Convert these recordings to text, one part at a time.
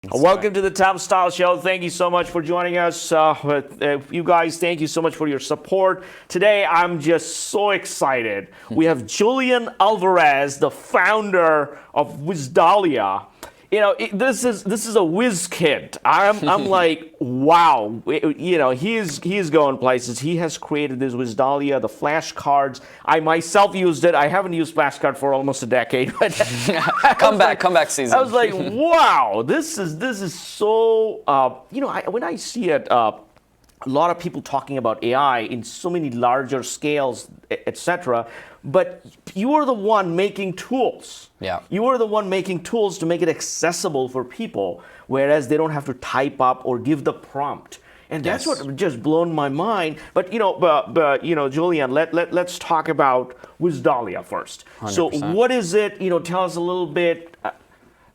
Welcome to the Tom Style Show. Thank you so much for joining us. You guys, thank you so much for your support. Today, I'm just so excited. We have Julian Alvarez, the founder of Wisdolia. You know, this is a whiz kid. I'm like, wow. You know, he's going places. He has created this Wisdolia, the flashcards. I myself used it. I haven't used flashcard for almost a decade. But comeback season. I was like, wow, this is so. You know, when I see it. A lot of people talking about AI in so many larger scales, etc. But you are the one making tools. Yeah. You are the one making tools to make it accessible for people, whereas they don't have to type up or give the prompt. And that's what just blown my mind. But you know, Julian, let's talk about Wisdolia first. 100%. So what is it? You know, tell us a little bit.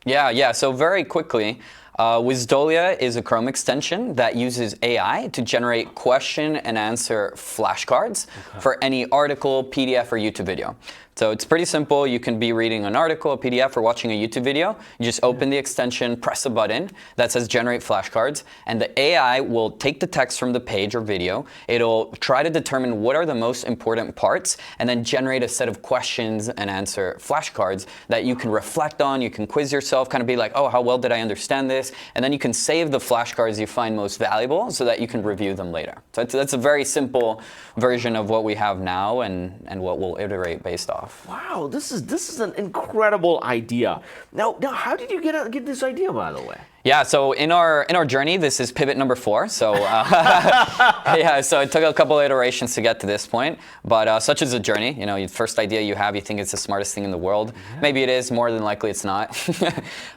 Yeah. So very quickly. Wisdolia is a Chrome extension that uses AI to generate question and answer flashcards for any article, PDF, or YouTube video. So it's pretty simple. You can be reading an article, a PDF, or watching a YouTube video. You just open the extension, press a button that says generate flashcards, and the AI will take the text from the page or video. It'll try to determine what are the most important parts, and then generate a set of questions and answer flashcards that you can reflect on. You can quiz yourself, kind of be like, oh, how well did I understand this? And then you can save the flashcards you find most valuable so that you can review them later. So that's a very simple version of what we have now and what we'll iterate based off. Wow, this is an incredible idea. Now, how did you get this idea, by the way? Yeah, so in our journey, this is pivot number 4. So yeah, so it took a couple of iterations to get to this point, but such is a journey. You know, the first idea you have, you think it's the smartest thing in the world. Yeah. Maybe it is. More than likely, it's not.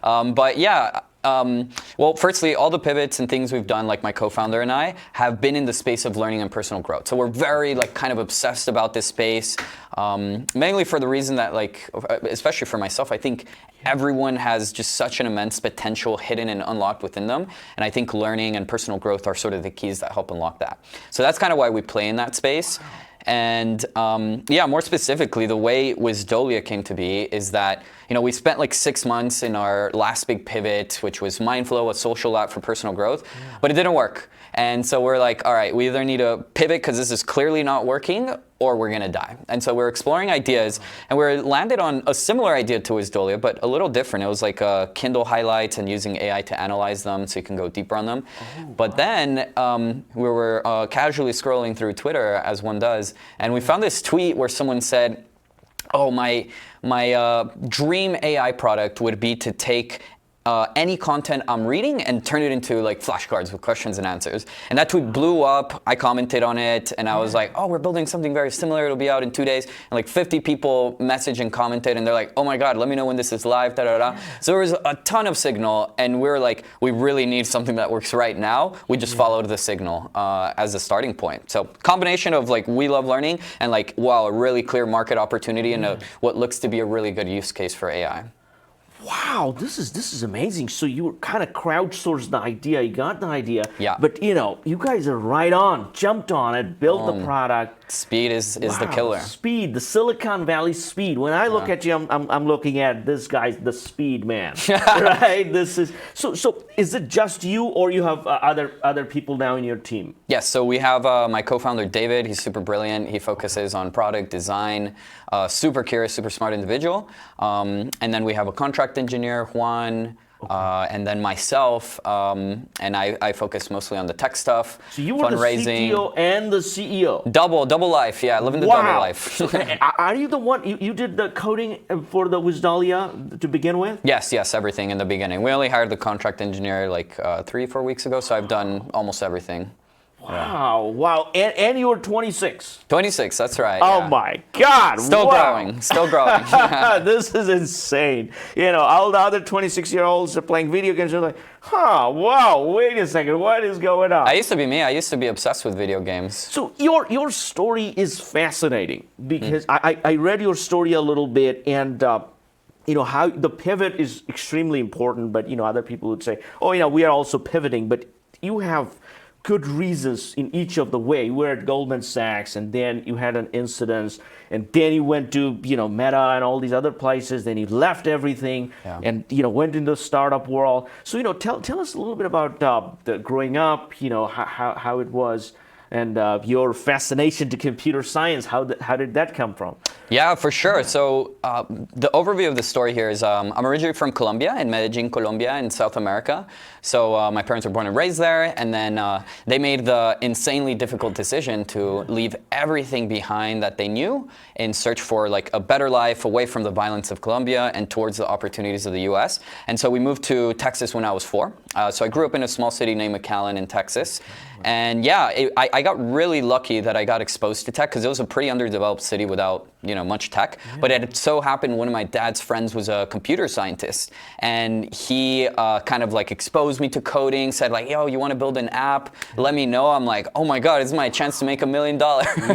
But yeah. Well, firstly, all the pivots and things we've done, like my co-founder and I, have been in the space of learning and personal growth. So we're very kind of obsessed about this space, mainly for the reason that especially for myself, I think everyone has just such an immense potential hidden and unlocked within them. And I think learning and personal growth are sort of the keys that help unlock that. So that's kind of why we play in that space. And yeah, more specifically, the way Wisdolia came to be is that, you know, we spent like 6 months in our last big pivot, which was Mindflow, a social app for personal growth, but it didn't work. And so we're like, all right, we either need to pivot because this is clearly not working, or we're going to die. And so we're exploring ideas, and we landed on a similar idea to Wisdolia, but a little different. It was like Kindle highlights and using AI to analyze them so you can go deeper on them. But then we were casually scrolling through Twitter, as one does, and we found this tweet where someone said, oh, my dream AI product would be to take any content I'm reading and turn it into like flashcards with questions and answers. And that tweet blew up. I commented on it, and I was like, oh, we're building something very similar. It'll be out in 2 days. And like 50 people messaged and commented, and they're like, oh my God, let me know when this is live, da-da-da. So there was a ton of signal, and we were like, we really need something that works right now. We just followed the signal as a starting point. So combination of like, we love learning, and like, wow, a really clear market opportunity and what looks to be a really good use case for AI. Wow, this is amazing. So you kind of crowdsourced the idea, you got the idea, yeah. But you know, you guys are right on, jumped on it, built the product. Speed is the killer. Speed, the Silicon Valley speed. When I look at you, I'm looking at this guy's the speed man, right? This is so. Is it just you, or you have other people now in your team? Yes. So we have my co-founder David. He's super brilliant. He focuses on product design. Super curious, super smart individual. And then we have a contract engineer, Juan. And then myself, and I focus mostly on the tech stuff, so you were fundraising. The CTO and the CEO. Double life, yeah, living the double life. So, are you the one, you did the coding for the Wisdolia to begin with? Yes, everything in the beginning. We only hired the contract engineer like 3-4 weeks ago, so I've done almost everything. Wow. And you were 26. 26, that's right. Oh my God. Still growing. This is insane. You know, all the other 26-year-olds are playing video games. They're like, wow, wait a second, what is going on? I used to be me. I used to be obsessed with video games. So your story is fascinating because I read your story a little bit, and you know, how the pivot is extremely important, but you know, other people would say, oh, you know, we are also pivoting, but you have good reasons in each of the way. You were at Goldman Sachs, and then you had an incident, and then you went to Meta and all these other places. Then you left everything and went into the startup world. So tell us a little bit about the growing up. How it was. And your fascination to computer science, how did that come from? Yeah, for sure. So the overview of the story here is I'm originally from Colombia, in Medellin, Colombia, in South America. So my parents were born and raised there, and then they made the insanely difficult decision to leave everything behind that they knew in search for like a better life away from the violence of Colombia and towards the opportunities of the U.S. And so we moved to Texas when I was 4. So I grew up in a small city named McAllen in Texas. And yeah, I got really lucky that I got exposed to tech because it was a pretty underdeveloped city without much tech. But it so happened one of my dad's friends was a computer scientist, and he kind of like exposed me to coding, said like, yo, you want to build an app? Let me know. I'm like, oh my God, this is my chance to make $1 million.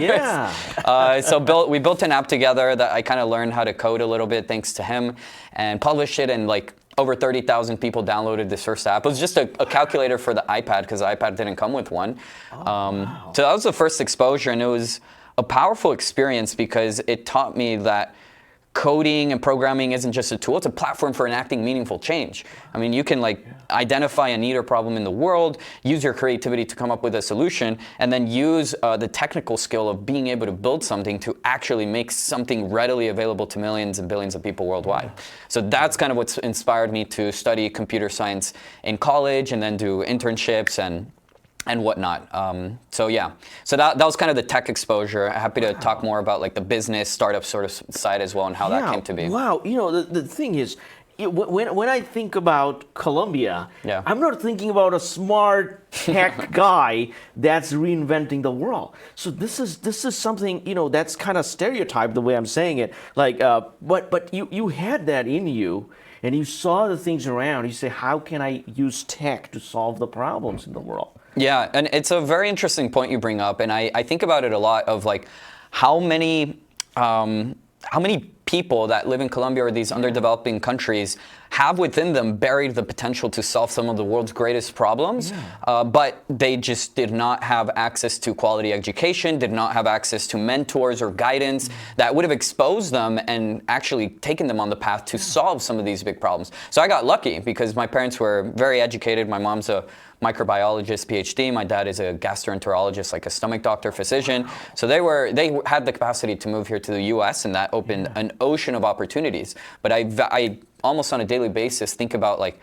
Yeah. So we built an app together that I kind of learned how to code a little bit thanks to him, and published it, and like over 30,000 people downloaded this first app. It was just a calculator for the iPad because the iPad didn't come with one. Wow. So that was the first exposure, and it was a powerful experience because it taught me that coding and programming isn't just a tool, it's a platform for enacting meaningful change. I mean, you can like identify a need or problem in the world, use your creativity to come up with a solution, and then use the technical skill of being able to build something to actually make something readily available to millions and billions of people worldwide. So that's kind of what's inspired me to study computer science in college and then do internships and whatnot. So that was kind of the tech exposure. Happy to talk more about like the business startup sort of side as well and how that came to be. Wow, the thing is, when I think about Colombia, I'm not thinking about a smart tech guy that's reinventing the world. So this is something that's kind of stereotyped the way I'm saying it. Like, but you had that in you. And you saw the things around. You say, how can I use tech to solve the problems in the world? Yeah, and it's a very interesting point you bring up, and I think about it a lot of like how many people that live in Colombia or these underdeveloping countries have within them buried the potential to solve some of the world's greatest problems, but they just did not have access to quality education, did not have access to mentors or guidance that would have exposed them and actually taken them on the path to solve some of these big problems. So I got lucky because my parents were very educated. My mom's a microbiologist, PhD. My dad is a gastroenterologist, like a stomach doctor, physician. So they had the capacity to move here to the U.S. and that opened an ocean of opportunities. But I almost on a daily basis think about like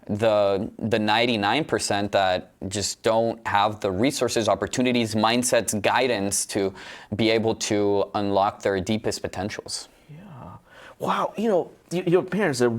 the 99% that just don't have the resources, opportunities, mindsets, guidance to be able to unlock their deepest potentials. Wow, your parents are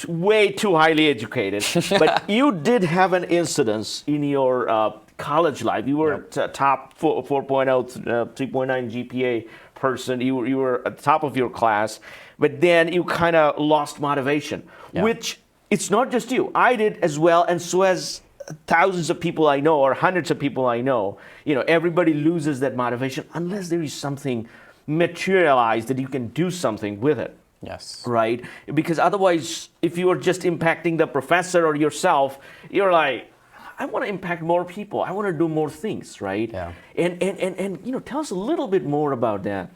way too highly educated, but you did have an incidence in your college life. You were a top 4.0, 3.9 GPA person. You were at the top of your class, but then you kind of lost motivation, which it's not just you. I did as well, and so has thousands of people I know or hundreds of people I know. Everybody loses that motivation unless there is something materialized that you can do something with it. Yes. Right? Because otherwise, if you are just impacting the professor or yourself, you're like, I want to impact more people. I want to do more things, right? Yeah. And tell us a little bit more about that.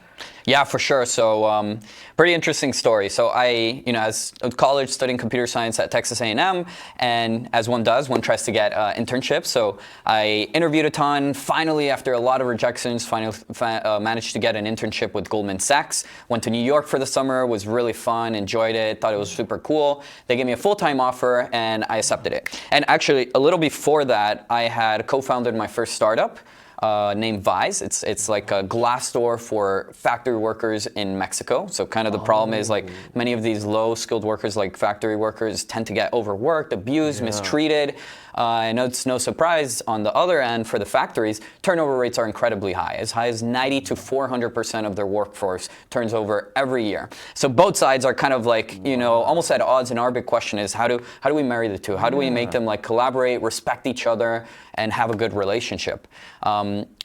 Yeah, for sure. So pretty interesting story. So I, as a college studying computer science at Texas A&M, and as one does, one tries to get internships. So I interviewed a ton. Finally, after a lot of rejections, managed to get an internship with Goldman Sachs. Went to New York for the summer. Was really fun. Enjoyed it. Thought it was super cool. They gave me a full-time offer, and I accepted it. And actually, a little before that, I had co-founded my first startup. Named Vise. It's like a glass door for factory workers in Mexico. So kind of the problem is like many of these low skilled workers like factory workers tend to get overworked, abused, mistreated. I know it's no surprise on the other end for the factories, turnover rates are incredibly high as 90 to 400% of their workforce turns over every year. So both sides are kind of like, almost at odds, and our big question is how do we marry the two? How do we make them like collaborate, respect each other, and have a good relationship?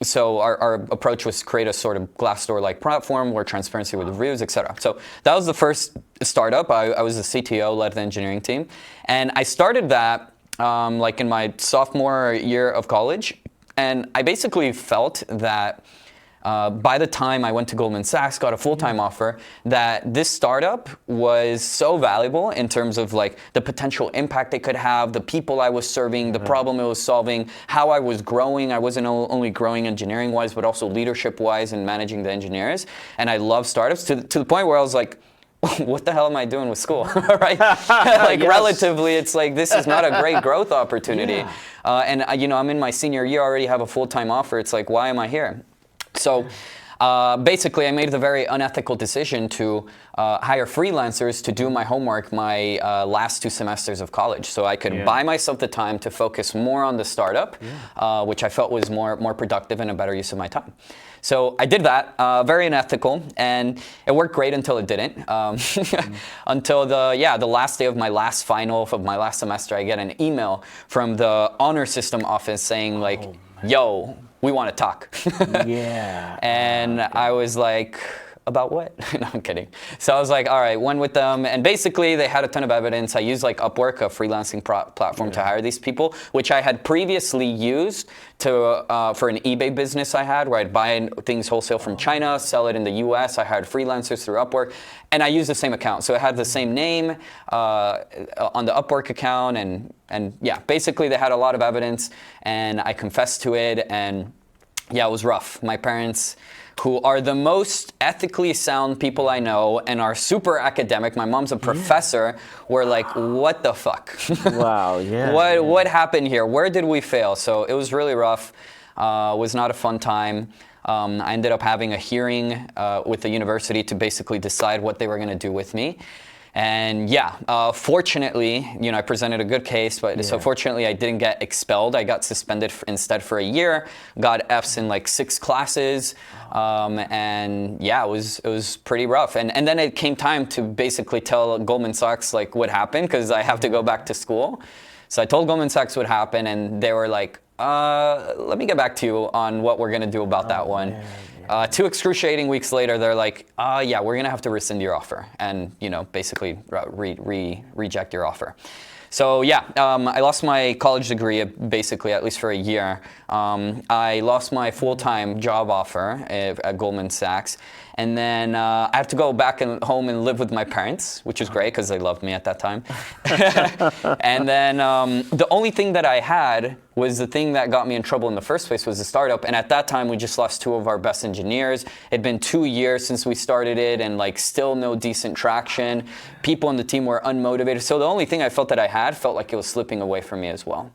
So our approach was to create a sort of Glassdoor-like platform where transparency with reviews, etc. So that was the first startup. I was the CTO, led the engineering team, and I started that like in my sophomore year of college. And I basically felt that by the time I went to Goldman Sachs, got a full-time offer, that this startup was so valuable in terms of like the potential impact it could have, the people I was serving, the problem it was solving, how I was growing. I wasn't only growing engineering-wise, but also leadership-wise and managing the engineers. And I love startups to the point where I was like, what the hell am I doing with school, right? Like relatively, it's like, this is not a great growth opportunity. And I'm in my senior year, I already have a full-time offer. It's like, why am I here? So basically, I made the very unethical decision to hire freelancers to do my homework my last 2 semesters of college. So I could buy myself the time to focus more on the startup, which I felt was more productive and a better use of my time. So I did that, very unethical, and it worked great until it didn't. Until the last day of my last final of my last semester, I get an email from the honor system office saying like, yo, we want to talk. And I was like, about what? No, I'm kidding. So I was like, all right, went with them. And basically, they had a ton of evidence. I used like Upwork, a freelancing platform, to hire these people, which I had previously used to for an eBay business I had, where I'd buy things wholesale from China, sell it in the US. I hired freelancers through Upwork. And I used the same account. So it had the same name on the Upwork account. And yeah, basically, they had a lot of evidence. And I confessed to it. And yeah, it was rough. My parents, who are the most ethically sound people I know and are super academic. My mom's a professor. Were like, what the fuck? Wow, What happened here? Where did we fail? So it was really rough. Was not a fun time. I ended up having a hearing with the university to basically decide what they were going to do with me. And fortunately, I presented a good case, but so fortunately I didn't get expelled. I got suspended instead for a year, got Fs in like 6 classes. And it was pretty rough. And then it came time to basically tell Goldman Sachs like what happened, because I have to go back to school. So I told Goldman Sachs what happened, and they were like, let me get back to you on what we're going to do about that one. 2 excruciating weeks later, they're like, we're going to have to rescind your offer and, basically reject your offer. So I lost my college degree basically, at least for a year. I lost my full-time job offer at Goldman Sachs. And then I have to go back home and live with my parents, which is great because they loved me at that time. And then the only thing that I had was the thing that got me in trouble in the first place, was the startup. And at that time, we just lost 2 of our best engineers. It'd been 2 years since we started it, and like still no decent traction. People on the team were unmotivated. So the only thing I felt that I had felt like it was slipping away from me as well.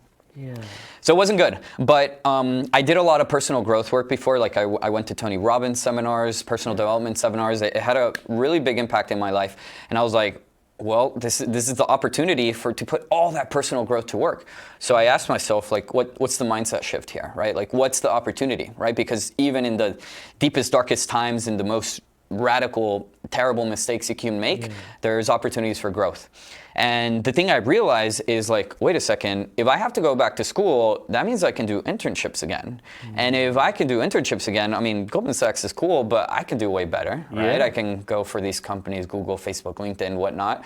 So it wasn't good, but I did a lot of personal growth work before. Like I went to Tony Robbins seminars, personal development seminars. It had a really big impact in my life. And I was like, well, this is the opportunity to put all that personal growth to work. So I asked myself, like, what's the mindset shift here, right? Like, what's the opportunity, right? Because even in the deepest, darkest times, in the most radical, terrible mistakes you can make, there's opportunities for growth. And the thing I realized is like, wait a second, if I have to go back to school, that means I can do internships again. And if I can do internships again, I mean, Goldman Sachs is cool, but I can do way better, right? I can go for these companies, Google, Facebook, LinkedIn, whatnot.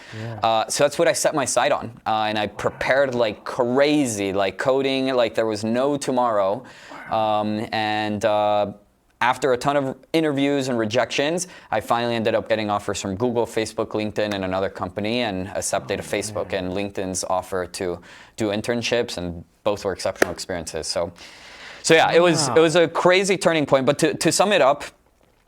So that's what I set my sight on. And I prepared like crazy, like coding, like there was no tomorrow. After a ton of interviews and rejections, I finally ended up getting offers from Google, Facebook, LinkedIn, and another company, and accepted Facebook and LinkedIn's offer to do internships, and both were exceptional experiences. So it was a crazy turning point. But to sum it up,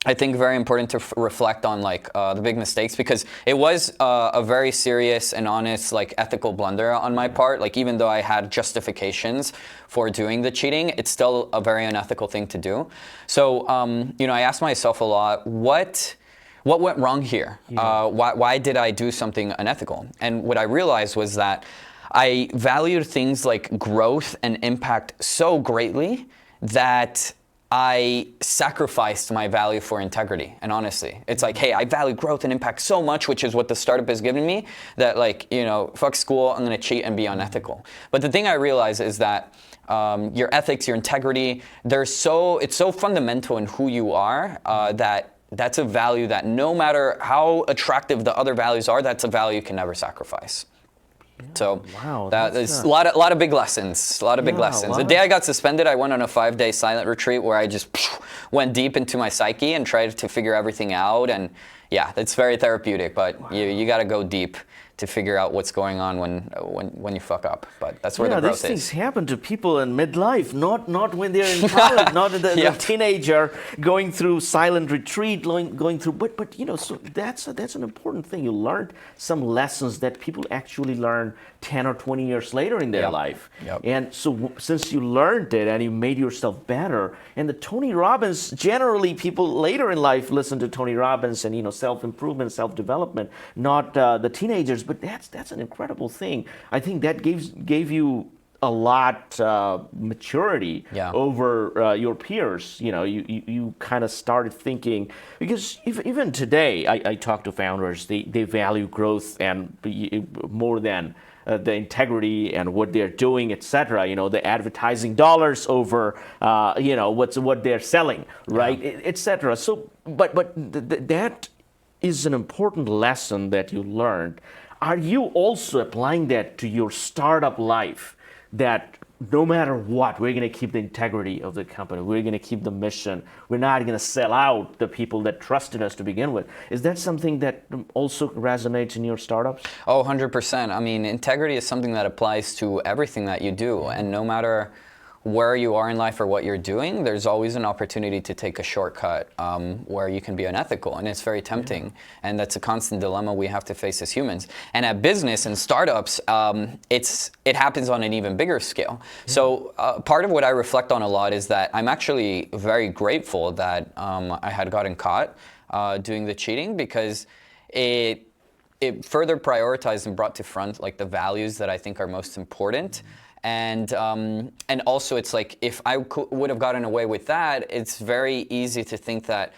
I think very important to reflect on like the big mistakes, because it was a very serious and honest like ethical blunder on my part. Like even though I had justifications for doing the cheating, it's still a very unethical thing to do. So I asked myself a lot, what went wrong here? Why did I do something unethical? And what I realized was that I valued things like growth and impact so greatly that I sacrificed my value for integrity and honesty. It's like, hey, I value growth and impact so much, which is what the startup has given me, that like, fuck school, I'm gonna cheat and be unethical. But the thing I realize is that your ethics, your integrity, it's so fundamental in who you are that's a value that no matter how attractive the other values are, that's a value you can never sacrifice. So Wow, that that's is a lot of big lessons. A lot of big Yeah, a lessons. lot The of- day I got suspended, I went on a 5-day silent retreat where I just went deep into my psyche and tried to figure everything out. And yeah, it's very therapeutic. But you got to go deep to figure out what's going on when you fuck up. But that's where the growth these things is. happen to people in midlife, not when they're in college, not the teenager going through silent retreat, going through. But so that's an important thing. You learned some lessons that people actually learn 10 or 20 years later in their life. Yep. And so since you learned it and you made yourself better, and the Tony Robbins, generally people later in life listen to Tony Robbins and self-improvement, self-development, not the teenagers. But that's an incredible thing. I think that gave you a lot maturity over your peers. You kind of started thinking, because even today I talk to founders, they value growth and more than the integrity and what they're doing, etc. The advertising dollars over what they're selling, right, etc. So, but that is an important lesson that you learned. Are you also applying that to your startup life, that no matter what, we're going to keep the integrity of the company, we're going to keep the mission, we're not going to sell out the people that trusted us to begin with? Is that something that also resonates in your startups? Oh, 100%. I mean, integrity is something that applies to everything that you do. And no matter where you are in life or what you're doing, there's always an opportunity to take a shortcut where you can be unethical, and it's very tempting. And that's a constant dilemma we have to face as humans. And at business and startups, it happens on an even bigger scale. So part of what I reflect on a lot is that I'm actually very grateful that I had gotten caught doing the cheating, because it further prioritized and brought to front like the values that I think are most important. And also, it's like, if I would have gotten away with that, it's very easy to think that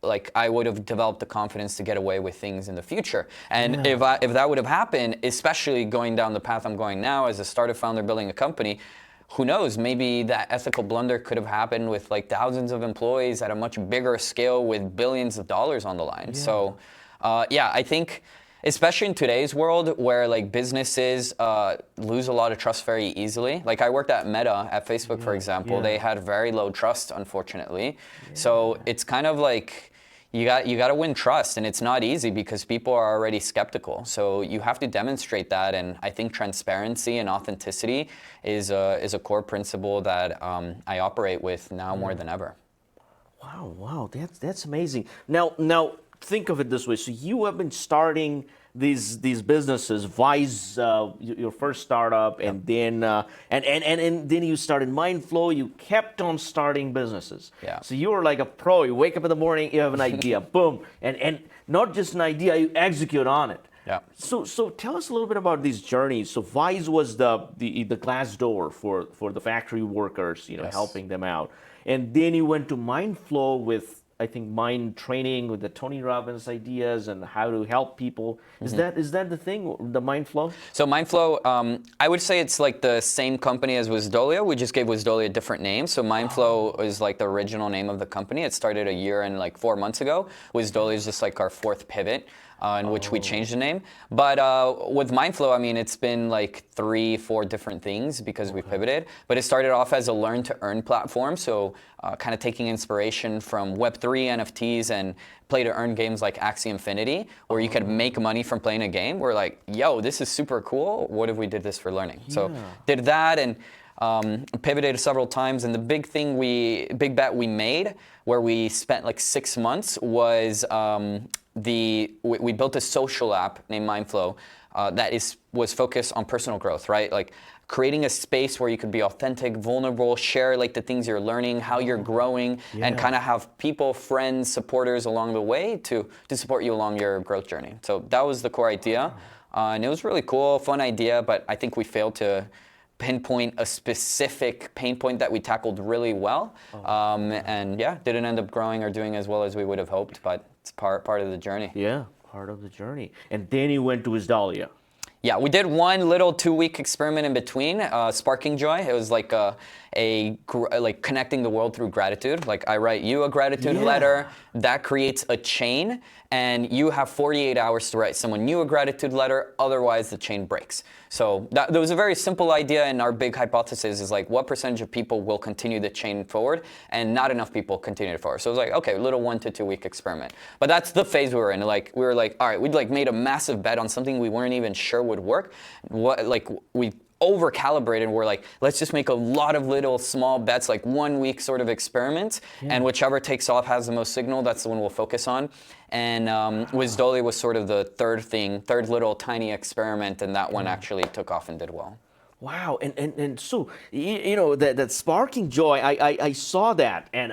like I would have developed the confidence to get away with things in the future. And if that would have happened, especially going down the path I'm going now as a startup founder building a company, who knows, maybe that ethical blunder could have happened with like thousands of employees at a much bigger scale with billions of dollars on the line. So I think, especially in today's world where like businesses lose a lot of trust very easily. Like I worked at Meta at Facebook, for example. They had very low trust, unfortunately. So it's kind of like you got to win trust, and it's not easy because people are already skeptical. So you have to demonstrate that, and I think transparency and authenticity is a core principle that I operate with now more than ever. Wow, that's amazing. Now think of it this way. So you have been starting these businesses, Vice, your first startup, and then and then you started Mindflow. You kept on starting businesses. So you were like a pro. You wake up in the morning, you have an idea, boom, and not just an idea, you execute on it. So tell us a little bit about these journeys. So Vice was the glass door for the factory workers, helping them out, and then you went to Mindflow with, I think, mind training with the Tony Robbins ideas and how to help people. Is that the thing, the Mindflow? So Mindflow, I would say it's like the same company as Wisdolia. We just gave Wisdolia a different name. So Mindflow is like the original name of the company. It started a year and like 4 months ago. Wisdolia is just like our fourth pivot. In which we changed the name. But with Mindflow, I mean, it's been like 3-4 different things because we pivoted. But it started off as a learn-to-earn platform, so kind of taking inspiration from Web3, NFTs, and play-to-earn games like Axie Infinity, where you could make money from playing a game. We're like, yo, this is super cool. What if we did this for learning? So did that, and pivoted several times. And the big bet we made, where we spent like 6 months, was we built a social app named Mindflow that was focused on personal growth, right? Like creating a space where you could be authentic, vulnerable, share like the things you're learning, how you're growing, and kind of have people, friends, supporters along the way to support you along your growth journey. So that was the core idea, and it was really cool, fun idea, but I think we failed to pinpoint a specific pain point that we tackled really well, and didn't end up growing or doing as well as we would have hoped, but it's part of the journey. Yeah, part of the journey. And then you went to Wisdolia. Yeah, we did one little 2-week experiment in between, sparking joy. It was like like connecting the world through gratitude. Like I write you a gratitude letter, that creates a chain, and you have 48 hours to write someone new a gratitude letter, otherwise the chain breaks. So that was a very simple idea, and our big hypothesis is like what percentage of people will continue the chain forward, and not enough people continue it forward. So it was like, okay, a little 1 to 2 week experiment. But that's the phase we were in. Like we were like, all right, we'd like made a massive bet on something we weren't even sure would work. We over calibrated. We're like, let's just make a lot of little small bets, like 1 week sort of experiments, and whichever takes off has the most signal, that's the one we'll focus on. And Wisdolia was sort of the third little tiny experiment, and that one actually took off and did well. Wow, and so you know that sparking joy, I saw that, and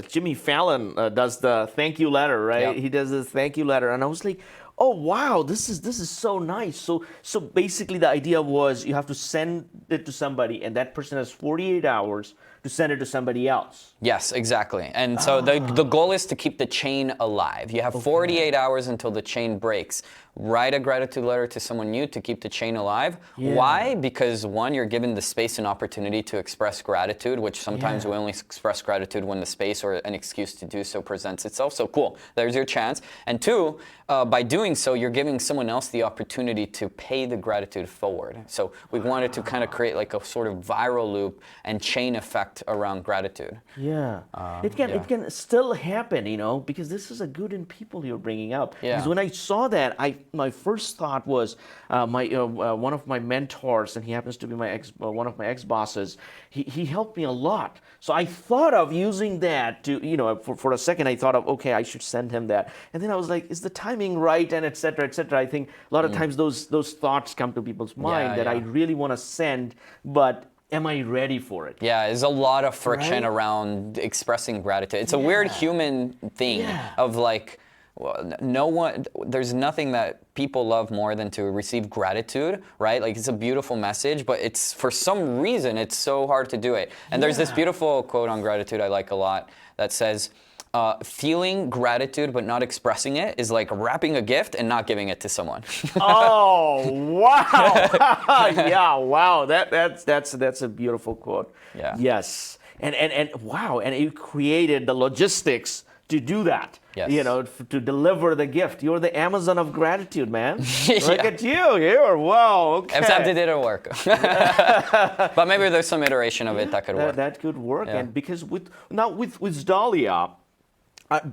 Jimmy Fallon does the thank you letter, right? Yep. He does this thank you letter, and I was like, oh wow, this is so nice. So basically the idea was you have to send it to somebody, and that person has 48 hours to send it to somebody else. Yes, exactly. And so the goal is to keep the chain alive. You have 48 hours until the chain breaks. Write a gratitude letter to someone new to keep the chain alive. Why? Because one, you're given the space and opportunity to express gratitude, which sometimes we only express gratitude when the space or an excuse to do so presents itself. So cool, there's your chance. And two, by doing so, you're giving someone else the opportunity to pay the gratitude forward. So we wanted to kind of create like a sort of viral loop and chain effect around gratitude. Yeah, it can still happen, you know, because this is a good in people you're bringing up. Yeah. Because when I saw that, my first thought was one of my mentors, and he happens to be one of my ex-bosses. He helped me a lot. So I thought of using that to, you know, for a second I thought of, okay, I should send him that, and then I was like, is the timing right, and et cetera, et cetera. I think a lot of times those thoughts come to people's mind that I really want to send, but am I ready for it? Yeah, there's a lot of friction around expressing gratitude. It's a weird human thing of like, well, there's nothing that people love more than to receive gratitude, right? Like it's a beautiful message, but it's for some reason it's so hard to do it. And there's this beautiful quote on gratitude I like a lot that says, feeling gratitude but not expressing it is like wrapping a gift and not giving it to someone. Oh wow! Yeah, wow. That's a beautiful quote. Yeah. Yes, and wow, and you created the logistics to do that. Yes. You know, to deliver the gift. You're the Amazon of gratitude, man. Look at you here. Wow. Okay. Except it didn't work. But maybe there's some iteration of it that could work. That could work, and because with Wisdolia.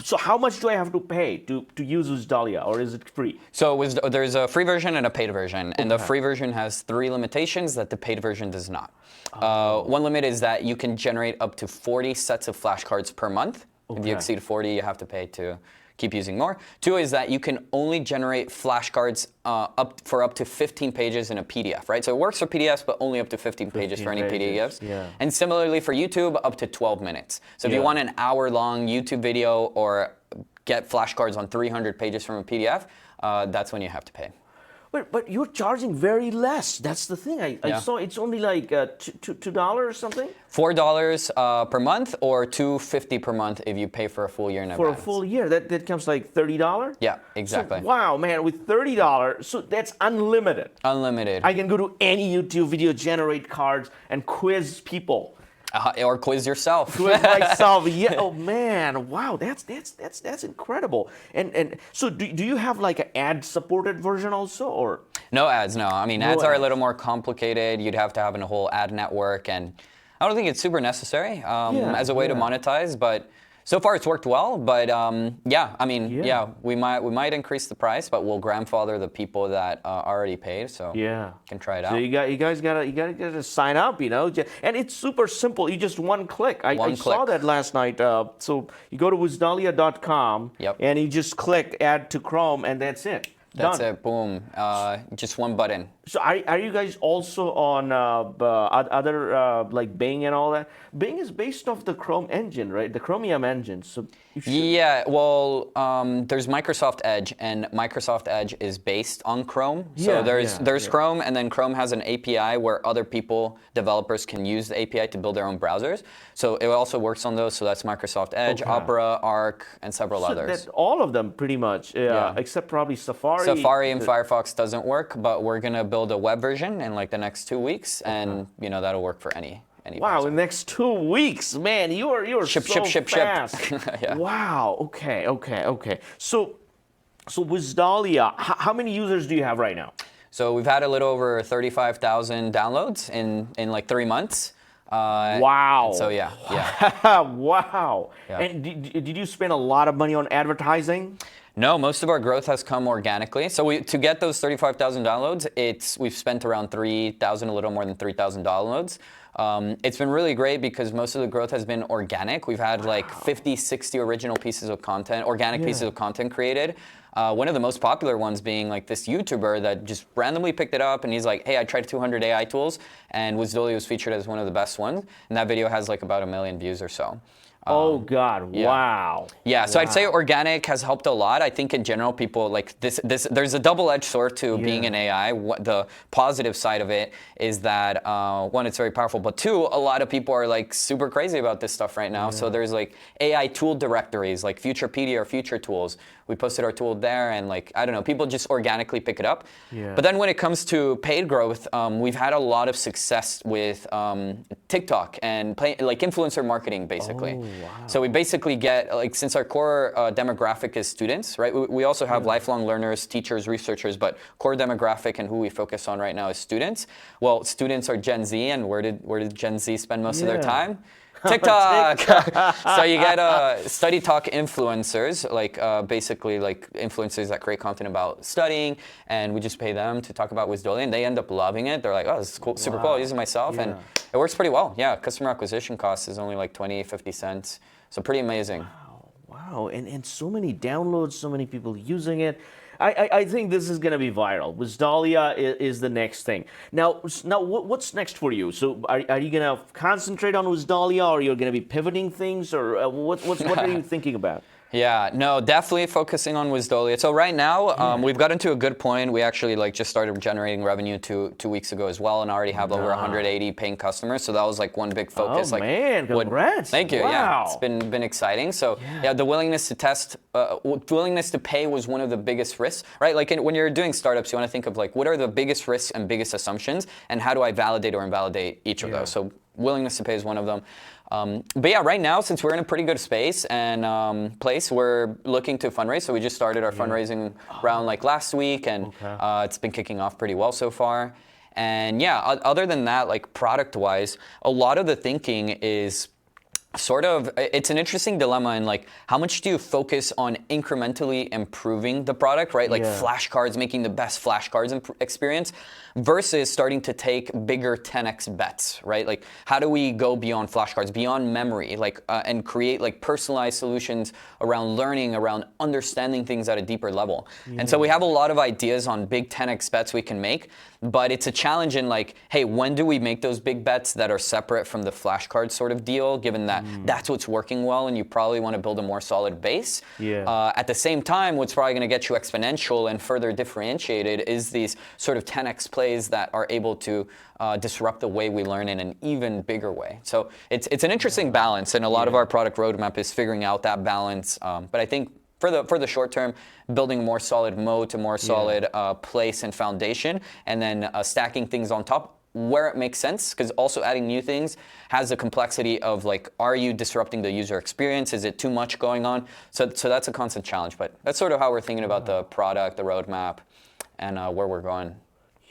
So how much do I have to pay to use Wisdolia, or is it free? So there's a free version and a paid version, and the free version has 3 limitations that the paid version does not. One limit is that you can generate up to 40 sets of flashcards per month. If you exceed 40, you have to pay to keep using more. 2 is that you can only generate flashcards up to 15 pages in a PDF, right? So it works for PDFs, but only up to 15 pages for any PDFs. Yeah. And similarly for YouTube, up to 12 minutes. So if you want an hour-long YouTube video or get flashcards on 300 pages from a PDF, that's when you have to pay. But you're charging very less. That's the thing. I saw it's only like $2 or something? $4 per month, or $2.50 per month if you pay for a full year in advance. For a full year, that comes like $30? Yeah, exactly. So, wow, man, with $30, so that's unlimited. Unlimited. I can go to any YouTube video, generate cards, and quiz people. Or quiz yourself. Quiz myself. Yeah. Oh man. Wow. That's incredible. And so do you have like an ad-supported version also, or? No ads. No. I mean, ads are a little more complicated. You'd have to have a whole ad network, and I don't think it's super necessary as a way to monetize. But so far, it's worked well. But we might increase the price, but we'll grandfather the people that already paid, so can try it out. So you guys gotta sign up, you know, and it's super simple. You just one click. I saw that last night. So you go to wisdolia.com, and you just click add to Chrome, and that's it. That's Done. it. Boom. Just one button. So are you guys also on other like Bing and all that? Bing is based off the Chrome engine, right? The Chromium engine. So yeah, well, there's Microsoft Edge, and Microsoft Edge is based on Chrome. So there's Chrome, and then Chrome has an API where other developers can use the API to build their own browsers. So it also works on those. So that's Microsoft Edge, Opera, Arc, and several others. All of them pretty much, except probably Safari. Safari and Firefox doesn't work, but we're gonna build a web version in like the next 2 weeks, and that'll work for any. Wow, in the next 2 weeks, man, you're ship, so ship, fast. Yeah. Wow. Okay. So Wisdolia, how many users do you have right now? So we've had a little over 35,000 downloads in like 3 months. Wow. So yeah. Wow. Yeah. And did you spend a lot of money on advertising? No, most of our growth has come organically. So to get those 35,000 downloads, we've spent around 3,000, a little more than 3,000 downloads. It's been really great because most of the growth has been organic. We've had like 50, 60 original pieces of content, organic pieces of content created. One of the most popular ones being like this YouTuber that just randomly picked it up and he's like, hey, I tried 200 AI tools and Wisdolia was featured as one of the best ones. And that video has like about 1 million views or so. Oh God! Yeah. Wow. Yeah, so I'd say organic has helped a lot. I think in general, people like this. There's a double-edged sword to being an AI. The positive side of it is that one, it's very powerful, but two, a lot of people are like super crazy about this stuff right now. So there's like AI tool directories, like Futurepedia or Future Tools. We posted our tool there, and like I don't know, people just organically pick it up. Yeah. But then when it comes to paid growth, we've had a lot of success with TikTok and like influencer marketing, basically. Oh, wow. So we basically get, like, since our core demographic is students, right? We also have lifelong learners, teachers, researchers, but core demographic and who we focus on right now is students. Well, students are Gen Z, and where did Gen Z spend most of their time? TikTok. So you get study talk influencers, like basically like influencers that create content about studying, and we just pay them to talk about Wisdolia, and they end up loving it. They're like, oh, this is cool, super cool. I use it myself, and it works pretty well. Yeah, customer acquisition cost is only like 20, 50 cents. So pretty amazing. Wow, and so many downloads, so many people using it. I think this is going to be viral. Wisdolia is the next thing. Now, what's next for you? So are you going to concentrate on Wisdolia, or you're going to be pivoting things, or what are you thinking about? Yeah, no, definitely focusing on Wisdolia. So right now, we've gotten to a good point. We actually like just started generating revenue two weeks ago as well, and already have over 180 paying customers. So that was like one big focus. Oh like, man, congrats! Thank you. Wow. Yeah, it's been exciting. So yeah, the willingness to test, willingness to pay was one of the biggest risks, right? Like when you're doing startups, you want to think of like what are the biggest risks and biggest assumptions, and how do I validate or invalidate each of those? So willingness to pay is one of them. But yeah, right now, since we're in a pretty good space and place, we're looking to fundraise. So we just started our fundraising round like last week, and it's been kicking off pretty well so far. And yeah, other than that, like product-wise, a lot of the thinking is sort of, it's an interesting dilemma in like, how much do you focus on incrementally improving the product, right? Like flashcards, making the best flashcards experience, versus starting to take bigger 10x bets, right? Like, how do we go beyond flashcards, beyond memory, like, and create like personalized solutions around learning, around understanding things at a deeper level? And so we have a lot of ideas on big 10x bets we can make, but it's a challenge in like, hey, when do we make those big bets that are separate from the flashcard sort of deal, given that that's what's working well, and you probably want to build a more solid base. At the same time, what's probably going to get you exponential and further differentiated is these sort of 10x plays that are able to disrupt the way we learn in an even bigger way. So it's an interesting balance, and a lot of our product roadmap is figuring out that balance. But I think for the short term, building a more solid moat, a more solid place and foundation, and then stacking things on top where it makes sense, because also adding new things has the complexity of like, are you disrupting the user experience? Is it too much going on? So that's a constant challenge, but that's sort of how we're thinking about the product, the roadmap, and where we're going.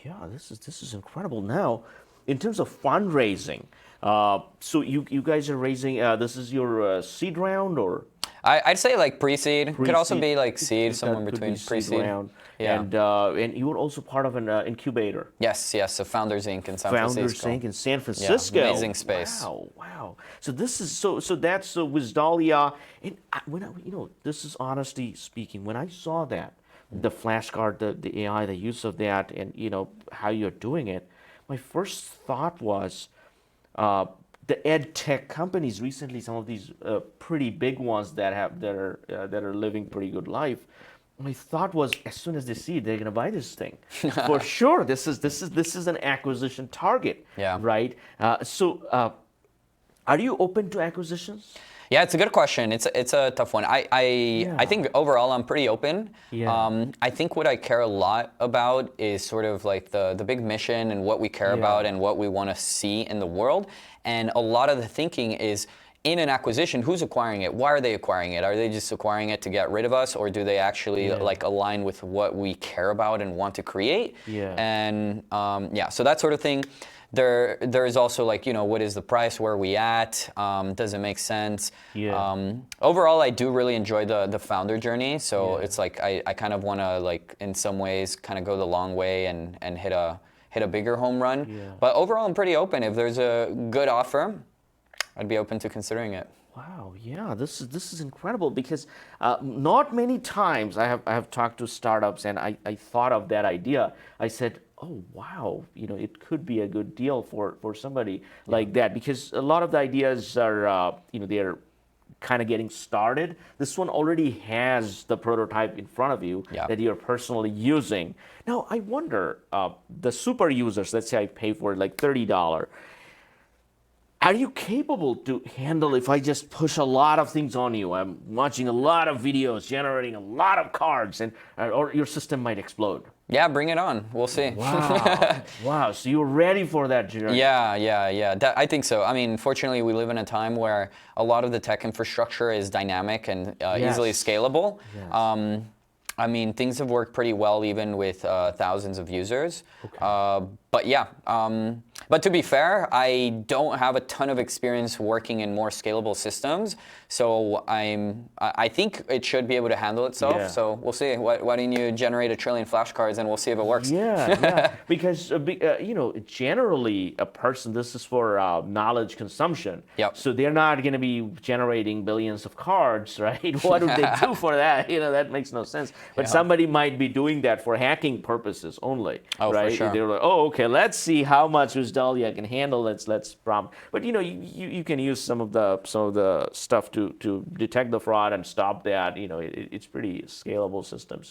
Yeah, this is incredible. Now, in terms of fundraising, so you guys are raising, this is your seed round, or? I'd say like pre-seed. Could also be like seed, somewhere between pre-seed. Yeah. And you were also part of an incubator. Yes, so Founders Inc. in San Francisco. Founders Inc. in San Francisco. Yeah, amazing space. Wow. So this is so that's Wisdolia. And this is honestly speaking. When I saw that, the flashcard, the AI, the use of that, and how you're doing it, my first thought was, the ed tech companies recently, some of these pretty big ones that are living pretty good life. My thought was, as soon as they see it, they're gonna buy this thing for sure. This is an acquisition target, right? So, are you open to acquisitions? Yeah, it's a good question. It's a tough one. I think overall I'm pretty open. Yeah. I think what I care a lot about is sort of like the big mission and what we care about and what we want to see in the world. And a lot of the thinking is in an acquisition, who's acquiring it? Why are they acquiring it? Are they just acquiring it to get rid of us, or do they actually like align with what we care about and want to create? Yeah. And so that sort of thing. There is also like, what is the price? Where are we at? Does it make sense? Yeah. Overall, I do really enjoy the founder journey. So it's like I kind of want to like in some ways kind of go the long way and hit a bigger home run. Yeah. But overall, I'm pretty open. If there's a good offer, I'd be open to considering it. Wow, yeah, this is incredible because not many times I have talked to startups and I thought of that idea. I said, oh wow, it could be a good deal for somebody like that, because a lot of the ideas are they're kind of getting started. This one already has the prototype in front of you that you're personally using. Now I wonder, the super users, let's say I pay for it like $30. Are you capable to handle if I just push a lot of things on you? I'm watching a lot of videos, generating a lot of cards, and or your system might explode. Yeah, bring it on. We'll see. Wow. Wow. So you're ready for that journey. Yeah. I think so. I mean, fortunately, we live in a time where a lot of the tech infrastructure is dynamic and easily scalable. Yes. I mean, things have worked pretty well even with thousands of users. Okay. But to be fair, I don't have a ton of experience working in more scalable systems. So I think it should be able to handle itself. Yeah. So we'll see. Why don't you generate 1 trillion flashcards and we'll see if it works. Yeah. Because generally a person, this is for knowledge consumption. Yep. So they're not going to be generating billions of cards, right? What would they do for that? That makes no sense. But somebody might be doing that for hacking purposes only, right? For sure. They're like, oh, okay, let's see how much Wisdolia can handle. Let's prompt. But you can use some of the stuff to detect the fraud and stop that. It's pretty scalable system.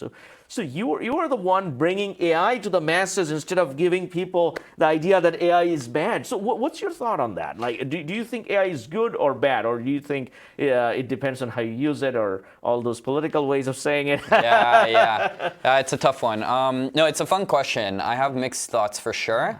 So you are the one bringing AI to the masses instead of giving people the idea that AI is bad. So what's your thought on that? Like, do you think AI is good or bad, or do you think it depends on how you use it, or all those political ways of saying it? Yeah. It's a tough one. No, it's a fun question. I have mixed thoughts for sure.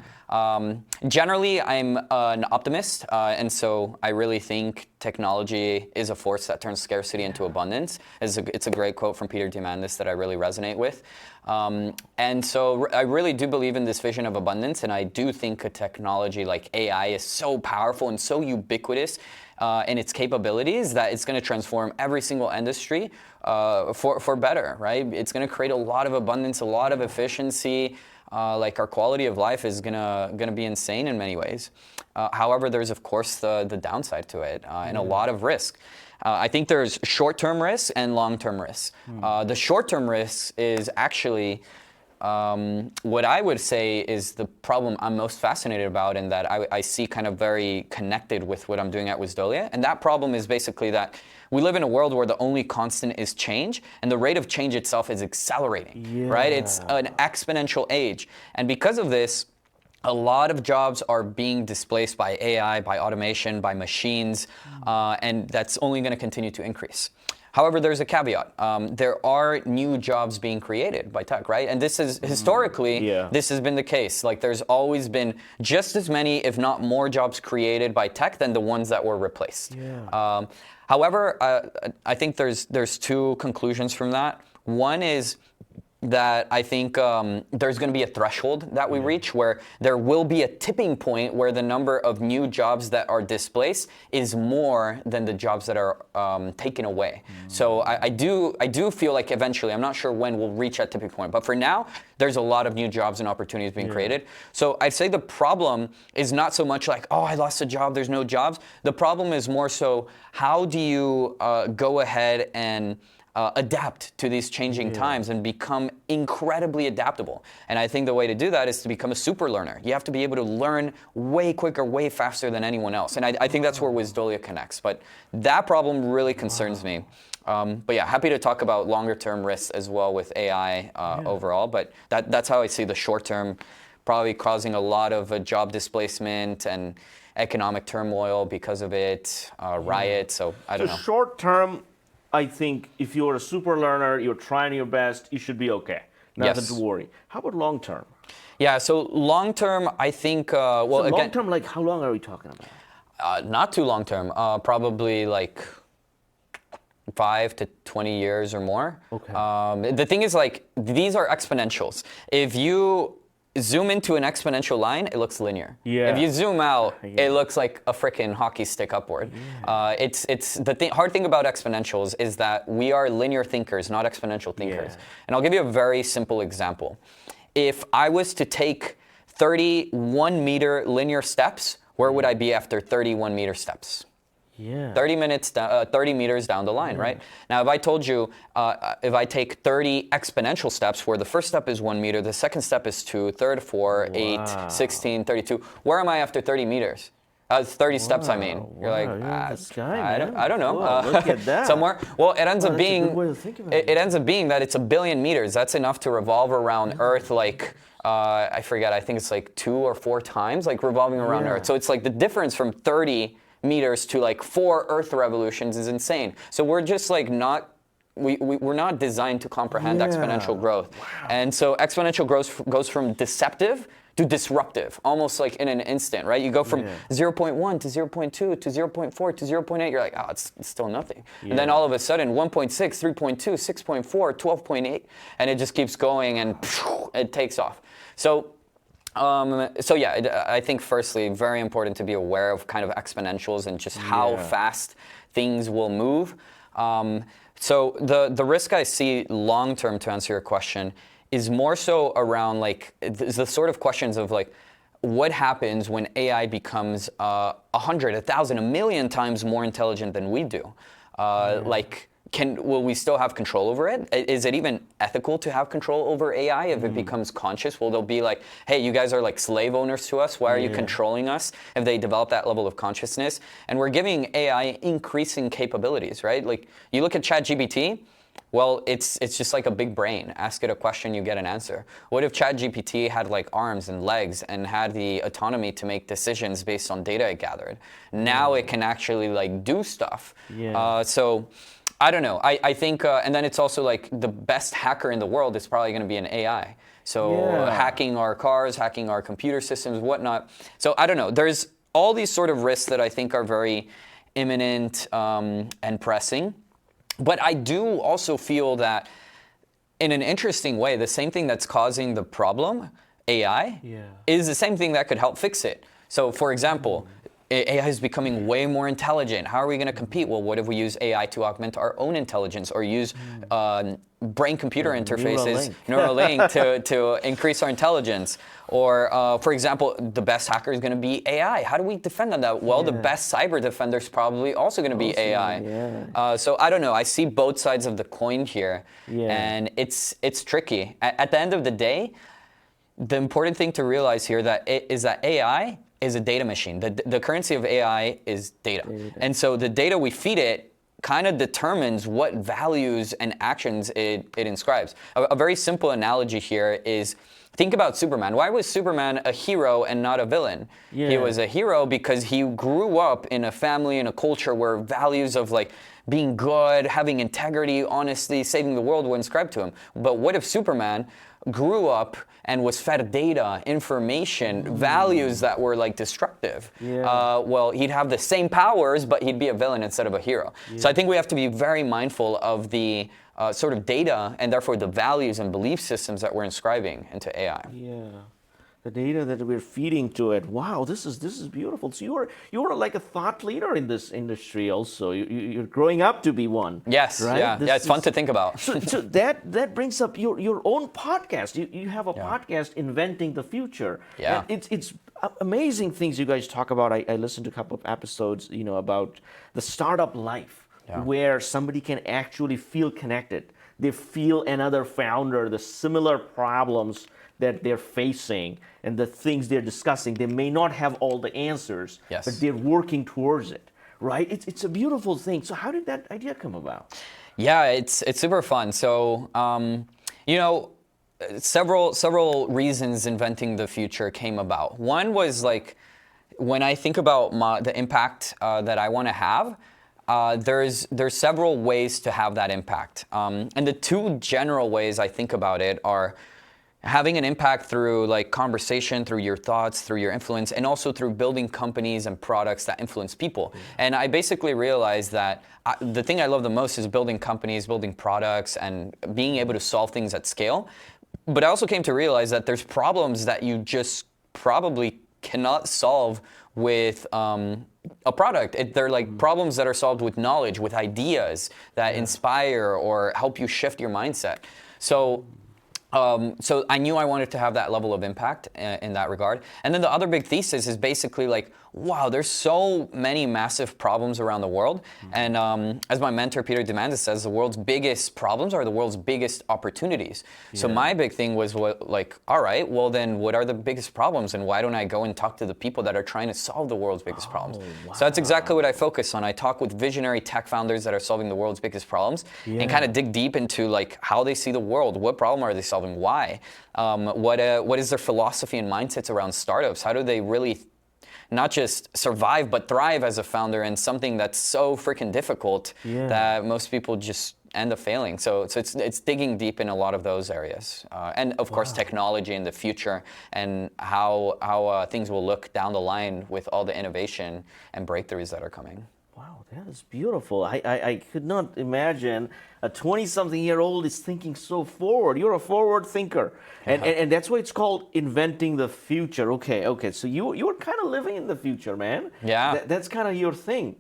Generally, I'm an optimist, and so I really think technology is a force that turns scarcity into abundance. It's a great quote from Peter Diamandis that I really resonate with. And so I really do believe in this vision of abundance, and I do think a technology like AI is so powerful and so ubiquitous in its capabilities that it's going to transform every single industry for better, right? It's going to create a lot of abundance, a lot of efficiency. Like our quality of life is gonna be insane in many ways. However, there's of course the downside to it and a lot of risk. I think there's short-term risks and long-term risks. The short-term risks is actually what I would say is the problem I'm most fascinated about, and that I see kind of very connected with what I'm doing at Wisdolia. And that problem is basically that we live in a world where the only constant is change, and the rate of change itself is accelerating, right? It's an exponential age. And because of this, a lot of jobs are being displaced by AI, by automation, by machines, and that's only going to continue to increase. However, there's a caveat. There are new jobs being created by tech, right? And this is historically, this has been the case. Like, there's always been just as many, if not more, jobs created by tech than the ones that were replaced. However, I think there's two conclusions from that. One is that I think there's going to be a threshold that we reach where there will be a tipping point where the number of new jobs that are displaced is more than the jobs that are taken away. So I do feel like eventually, I'm not sure when we'll reach that tipping point, but for now, there's a lot of new jobs and opportunities being created. So I'd say the problem is not so much like, oh, I lost a job, there's no jobs. The problem is more so, how do you go ahead and adapt to these changing times and become incredibly adaptable. And I think the way to do that is to become a super learner. You have to be able to learn way quicker, way faster than anyone else. And I think that's where Wisdolia connects. But that problem really concerns me. But yeah, happy to talk about longer term risks as well with AI overall. But that's how I see the short term probably causing a lot of job displacement and economic turmoil because of it, riots. So I don't know. Short term, I think if you're a super learner, you're trying your best, you should be okay. Nothing to worry. How about long term? Yeah, so long term, I think, long term, like how long are we talking about? Not too long term, probably like 5 to 20 years or more. Okay. The thing is, like, these are exponentials. If you zoom into an exponential line, it looks linear. Yeah. If you zoom out, it looks like a freaking hockey stick upward. It's the hard thing about exponentials is that we are linear thinkers, not exponential thinkers. And I'll give you a very simple example. If I was to take 31 meter linear steps, where would I be after 31 meter steps? 30 meters down the line, right? Now, if I told you, if I take 30 exponential steps, where the first step is 1 meter, the second step is 2, third 4, 8, 16, 32, where am I after 30 meters? 30 steps, I mean. You're like, I don't know. Look at that. Somewhere. Well, it ends up being, that's a good way to think about it ends up being that it's 1 billion meters. That's enough to revolve around Earth like, I forget, I think it's like 2 or 4 times, like revolving around Earth. So it's like the difference from 30 meters to like 4 Earth revolutions is insane. So we're just like not, we're not designed to comprehend exponential growth. And so exponential growth goes from deceptive to disruptive, almost like in an instant, right? You go from 0.1 to 0.2 to 0.4 to 0.8. You're like, oh, it's still nothing. And then all of a sudden, 1.6, 3.2, 6.4, 12.8, and it just keeps going and it takes off. So yeah, I think firstly, very important to be aware of kind of exponentials and just how fast things will move. So the risk I see long term, to answer your question, is more so around like the sort of questions of like, what happens when AI becomes 100, 1,000, 1,000,000 times more intelligent than we do? Like, will we still have control over it? Is it even ethical to have control over AI if it becomes conscious? Will they be like, hey, you guys are like slave owners to us. Why are you controlling us if they develop that level of consciousness? And we're giving AI increasing capabilities, right? Like you look at ChatGPT, well, it's just like a big brain. Ask it a question, you get an answer. What if ChatGPT had like arms and legs and had the autonomy to make decisions based on data it gathered? Now it can actually like do stuff. So I don't know. I think, and then it's also like the best hacker in the world is probably going to be an AI. So hacking our cars, hacking our computer systems, whatnot. So I don't know. There's all these sort of risks that I think are very imminent and pressing. But I do also feel that in an interesting way, the same thing that's causing the problem, AI, is the same thing that could help fix it. So for example, AI is becoming way more intelligent. How are we going to compete? Well, what if we use AI to augment our own intelligence or use brain-computer interfaces, Neuralink, to increase our intelligence? Or, for example, the best hacker is going to be AI. How do we defend on that? Well, the best cyber defender is probably also going to be AI. So I don't know. I see both sides of the coin here, and it's tricky. At the end of the day, the important thing to realize here is that AI is a data machine. The currency of AI is data. And so the data we feed it kind of determines what values and actions it inscribes. A very simple analogy here is, think about Superman. Why was Superman a hero and not a villain? He was a hero because he grew up in a family, in a culture where values of like being good, having integrity, honesty, saving the world were inscribed to him. But what if Superman grew up and was fed data, information, values that were like destructive? Well, he'd have the same powers, but he'd be a villain instead of a hero. So I think we have to be very mindful of the sort of data and therefore the values and belief systems that we're inscribing into AI. The data that we're feeding to it. Wow, this is beautiful. So you're like a thought leader in this industry. Also, you're growing up to be one. Yes, right? It's fun to think about. so that brings up your own podcast. You have a podcast, Inventing the Future. And it's amazing things you guys talk about. I listened to a couple of episodes, about the startup life, where somebody can actually feel connected. They feel another founder, the similar problems that they're facing and the things they're discussing. They may not have all the answers, but they're working towards it, right? It's a beautiful thing. So how did that idea come about? Yeah, it's super fun. So, several reasons inventing the future came about. One was like, when I think about the impact that I want to have, there's several ways to have that impact. And the two general ways I think about it are having an impact through like conversation, through your thoughts, through your influence, and also through building companies and products that influence people. And I basically realized that the thing I love the most is building companies, building products, and being able to solve things at scale. But I also came to realize that there's problems that you just probably cannot solve with a product. They're like problems that are solved with knowledge, with ideas that inspire or help you shift your mindset. So I knew I wanted to have that level of impact in that regard. And then the other big thesis is basically like, wow, there's so many massive problems around the world. And as my mentor, Peter Diamandis, says, the world's biggest problems are the world's biggest opportunities. So my big thing was like, all right, well then what are the biggest problems? And why don't I go and talk to the people that are trying to solve the world's biggest problems? Wow. So that's exactly what I focus on. I talk with visionary tech founders that are solving the world's biggest problems and kind of dig deep into like how they see the world. What problem are they solving? Why? What is their philosophy and mindsets around startups? How do they really not just survive, but thrive as a founder in something that's so freaking difficult that most people just end up failing. So it's digging deep in a lot of those areas. And of course, technology in the future and how things will look down the line with all the innovation and breakthroughs that are coming. Wow, that is beautiful. I could not imagine a 20-something-year-old is thinking so forward. You're a forward thinker. And that's why it's called inventing the future. Okay. So you're kind of living in the future, man. Yeah. That's kind of your thing.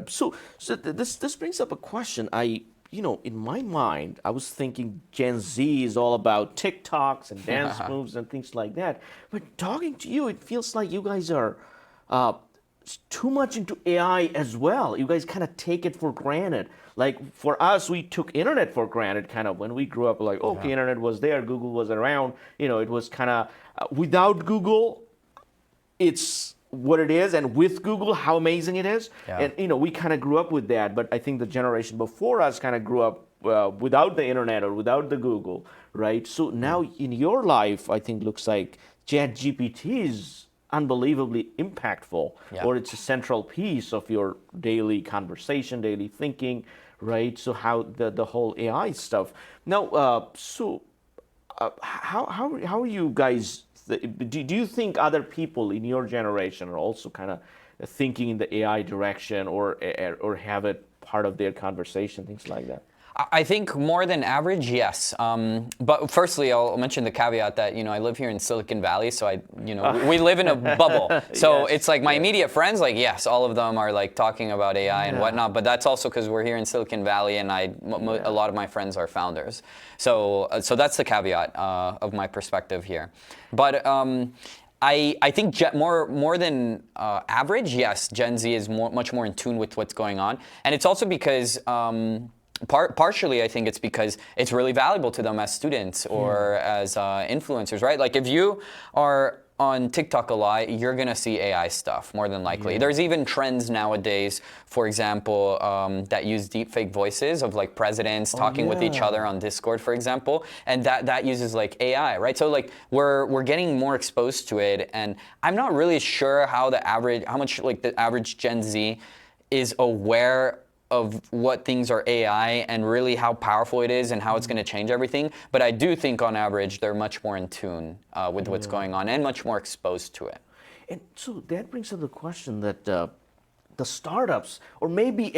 So this brings up a question. In my mind, I was thinking Gen Z is all about TikToks and dance moves and things like that. But talking to you, it feels like you guys are too much into AI as well. You guys kind of take it for granted. Like for us, we took internet for granted kind of when we grew up, like, okay, internet was there, Google was around. It was kind of, without Google, it's what it is. And with Google, how amazing it is. Yeah. And, we kind of grew up with that. But I think the generation before us kind of grew up without the internet or without the Google, right? So now in your life, I think looks like ChatGPT is unbelievably impactful, or it's a central piece of your daily conversation, daily thinking, right? So how the whole AI stuff. Now, how are you guys? Do you think other people in your generation are also kind of thinking in the AI direction, or have it part of their conversation, things like that? I think more than average, yes. But firstly, I'll mention the caveat that, I live here in Silicon Valley, so we live in a bubble. So it's like my immediate friends, like, yes, all of them are like talking about AI and whatnot, but that's also because we're here in Silicon Valley and a lot of my friends are founders. So that's the caveat of my perspective here. But I think more than average, yes, Gen Z is much more in tune with what's going on. And it's also because partially, I think it's because it's really valuable to them as students or as influencers, right? Like if you are on TikTok a lot, you're gonna see AI stuff more than likely. There's even trends nowadays, for example, that use deepfake voices of like presidents talking with each other on Discord, for example, and that uses like AI, right? So like we're getting more exposed to it, and I'm not really sure how much like the average Gen Z is aware of what things are AI and really how powerful it is and how it's going to change everything. But I do think on average they're much more in tune with what's going on and much more exposed to it. And so that brings up the question that the startups, or maybe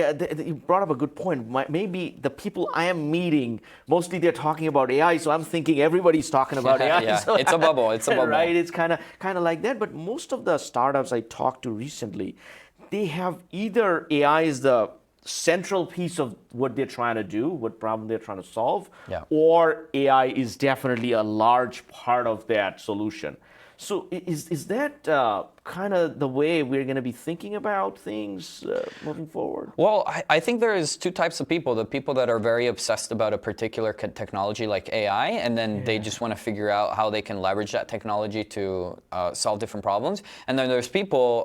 you brought up a good point, maybe the people I am meeting, mostly they're talking about AI, so I'm thinking everybody's talking about AI. Yeah, so, it's a bubble, Right, it's kind of like that. But most of the startups I talked to recently, they have either AI is the central piece of what they're trying to do, what problem they're trying to solve, or AI is definitely a large part of that solution. So is that kind of the way we're going to be thinking about things moving forward? Well, I think there's two types of people. The people that are very obsessed about a particular technology like AI, and then they just want to figure out how they can leverage that technology to solve different problems. And then there's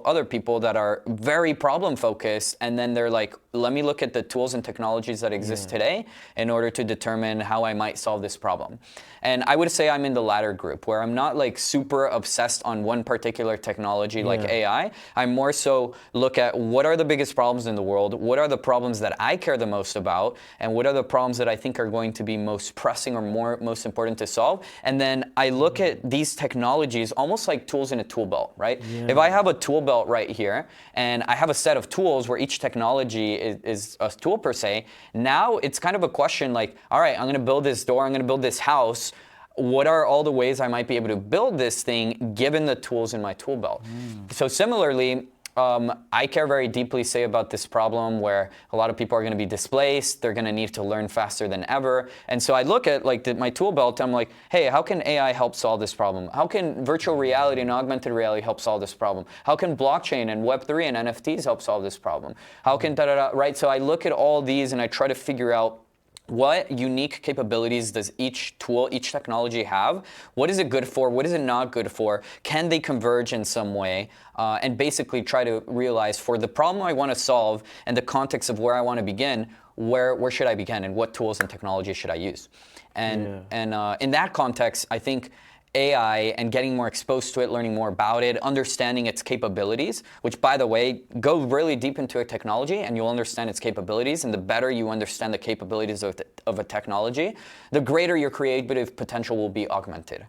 other people that are very problem focused, and then they're like, let me look at the tools and technologies that exist today in order to determine how I might solve this problem. And I would say I'm in the latter group, where I'm not like super obsessed on one particular technology like AI. I more so look at what are the biggest problems in the world, what are the problems that I care the most about, and what are the problems that I think are going to be most pressing or most important to solve. And then I look at these technologies almost like tools in a tool belt, right? If I have a tool belt right here, and I have a set of tools where each technology is a tool per se, now it's kind of a question like, all right, I'm going to build this door, I'm going to build this house. What are all the ways I might be able to build this thing given the tools in my tool belt? So similarly, I care very deeply, say, about this problem where a lot of people are going to be displaced. They're going to need to learn faster than ever. And so I look at like my tool belt. I'm like, hey, how can AI help solve this problem? How can virtual reality and augmented reality help solve this problem? How can blockchain and Web3 and NFTs help solve this problem? How can right? So I look at all these and I try to figure out what unique capabilities does each tool, each technology have? What is it good for? What is it not good for? Can they converge in some way? And basically try to realize for the problem I want to solve and the context of where I want to begin, where should I begin and what tools and technology should I use? And in that context, I think AI and getting more exposed to it, learning more about it, understanding its capabilities, which, by the way, go really deep into a technology and you'll understand its capabilities. And the better you understand the capabilities of a technology, the greater your creative potential will be augmented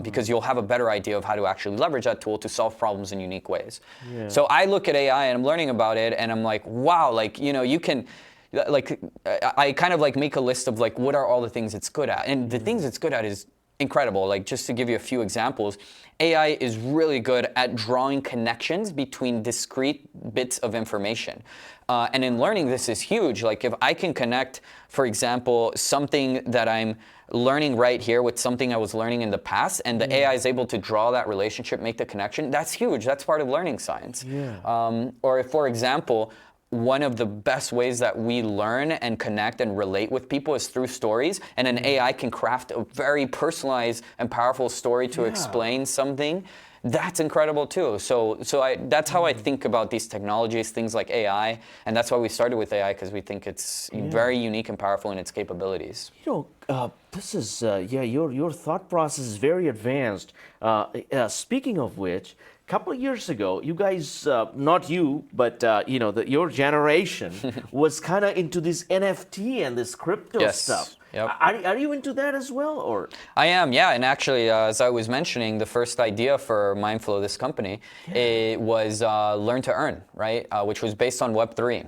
because you'll have a better idea of how to actually leverage that tool to solve problems in unique ways. So I look at AI and I'm learning about it and I'm like, wow, like, you can, like, I kind of like make a list of like, what are all the things it's good at? And the things it's good at is incredible. Like, just to give you a few examples, AI is really good at drawing connections between discrete bits of information. And in learning, this is huge. Like, if I can connect, for example, something that I'm learning right here with something I was learning in the past, and the AI is able to draw that relationship, make the connection, that's huge. That's part of learning science. Or if, for example, one of the best ways that we learn and connect and relate with people is through stories, and an AI can craft a very personalized and powerful story to explain something. That's incredible too. So that's how I think about these technologies, things like AI, and that's why we started with AI, because we think it's very unique and powerful in its capabilities. This is your thought process is very advanced. Speaking of which, a couple of years ago, you guys, not you, but your generation was kind of into this NFT and this crypto stuff. Yep. Are you into that as well, or? I am, yeah. And actually, as I was mentioning, the first idea for Mindflow, this company, it was Learn to Earn, right? Which was based on Web3.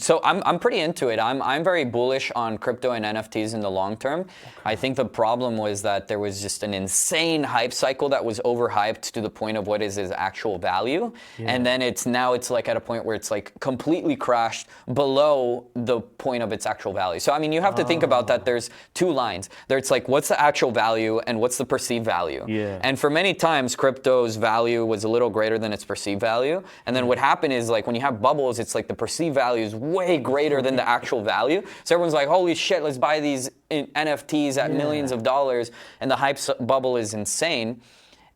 So I'm pretty into it. I'm very bullish on crypto and NFTs in the long term. I think the problem was that there was just an insane hype cycle that was overhyped to the point of what is its actual value. And then it's like at a point where it's like completely crashed below the point of its actual value. So I mean, you have to think about that. There's two lines. There's like, what's the actual value and what's the perceived value? And for many times, crypto's value was a little greater than its perceived value. And then what happened is, like, when you have bubbles, it's like the perceived value is way greater than the actual value. So everyone's like, holy shit, let's buy these NFTs at millions of dollars, and the hype bubble is insane.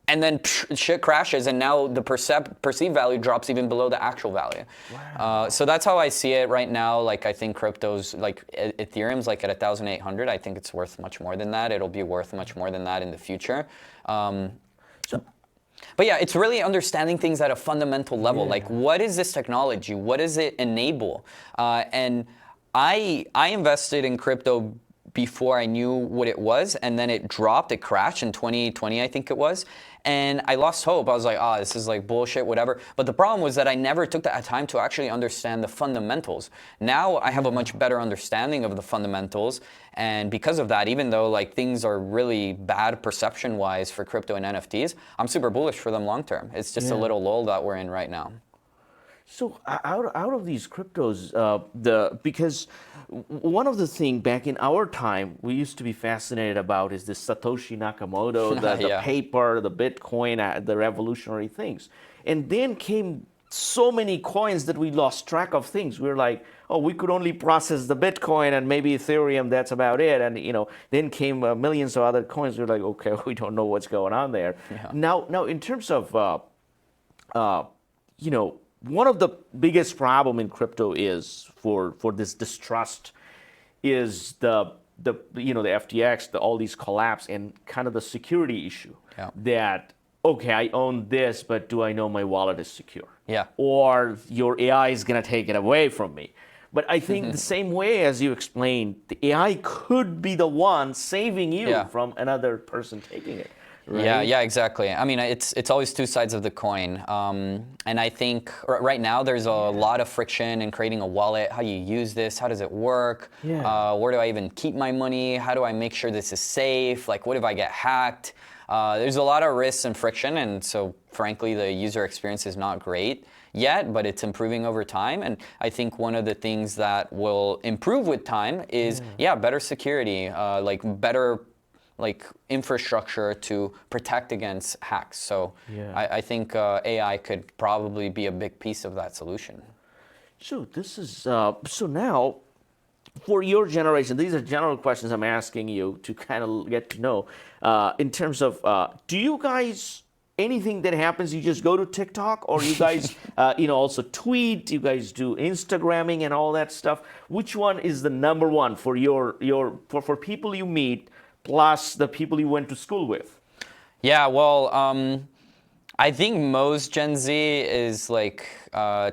And then shit crashes, and now the perceived value drops even below the actual value. So that's how I see it right now. Like, I think crypto's, like, Ethereum's like at 1,800. I think it's worth much more than that. It'll be worth much more than that in the future. But yeah, it's really understanding things at a fundamental level. Like, what is this technology? What does it enable? And I invested in crypto before I knew what it was, and then it dropped, it crashed in 2020, I think it was. And I lost hope. I was like, this is like bullshit, whatever. But the problem was that I never took the time to actually understand the fundamentals. Now I have a much better understanding of the fundamentals. And because of that, even though like things are really bad perception-wise for crypto and NFTs, I'm super bullish for them long term. It's just a little lull that we're in right now. So out of these cryptos, because one of the things back in our time we used to be fascinated about is this Satoshi Nakamoto, the paper, the Bitcoin, the revolutionary things. and then came so many coins that we lost track of things. We were like, oh, we could only process the Bitcoin and maybe Ethereum. That's about it. And then came millions of other coins. We were like, okay, we don't know what's going on there. Yeah. Now, in terms of one of the biggest problem in crypto is for this distrust is the FTX, all these collapse and kind of the security issue. Yeah. That okay, I own this, but do I know my wallet is secure? Yeah. Or your AI is gonna take it away from me. But I think the same way as you explained, the AI could be the one saving you from another person taking it. Right? Yeah, exactly. I mean, it's always two sides of the coin. And I think right now there's a lot of friction in creating a wallet. How you use this? How does it work? Yeah. Where do I even keep my money? How do I make sure this is safe? Like, what if I get hacked? There's a lot of risks and friction, and so frankly, the user experience is not great yet, but it's improving over time. And I think one of the things that will improve with time is, better security, better infrastructure to protect against hacks. So I think AI could probably be a big piece of that solution. So this is so now for your generation. These are general questions I'm asking you to kind of get to know. In terms of, do you guys anything that happens, you just go to TikTok, or you guys also tweet? You guys do Instagramming and all that stuff. Which one is the number one for for people you meet? Plus the people you went to school with? Yeah, well, I think most Gen Z is like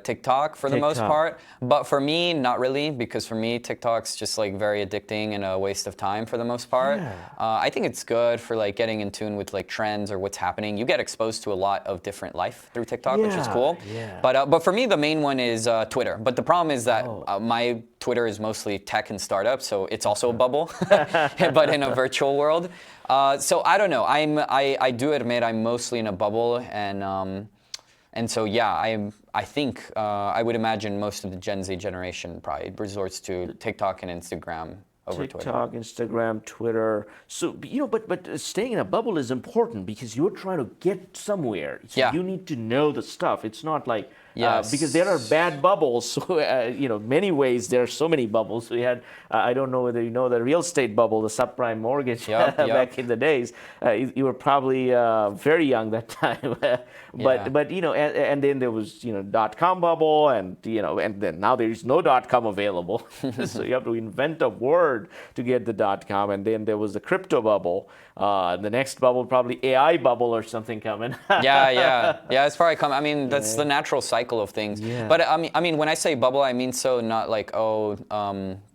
TikTok for the most part. But for me, not really, because for me, TikTok's just like very addicting and a waste of time for the most part. Yeah. I think it's good for like getting in tune with like trends or what's happening. You get exposed to a lot of different life through TikTok, which is cool. Yeah. But for me, the main one is Twitter. But the problem is that my Twitter is mostly tech and startups, so it's also a bubble, but in a virtual world. So I don't know. I do admit I'm mostly in a bubble, and so I think I would imagine most of the Gen Z generation probably resorts to TikTok and Instagram over Twitter. TikTok, Instagram, Twitter. So but staying in a bubble is important because you're trying to get somewhere. So you need to know the stuff. It's not like because there are bad bubbles. So many ways there are so many bubbles. We had I don't know whether you know the real estate bubble, the subprime mortgage back in the days. You were probably very young that time. But and then there was .com bubble, and and then now there is no .com available. So you have to invent a word to get the .com, and then there was the crypto bubble. The next bubble, probably AI bubble or something coming. It's probably coming. I mean, that's the natural cycle of things. But I mean, when I say bubble, I mean so not like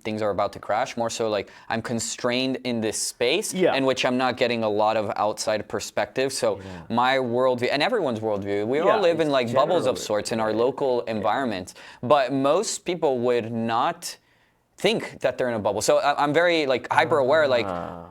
things are about to crash. More so like I'm constrained in this space in which I'm not getting a lot of outside perspective. So my worldview and everyone's worldview, we all live in like bubbles of sorts in our local environment. But most people would not think that they're in a bubble. So I'm very like hyper aware, like,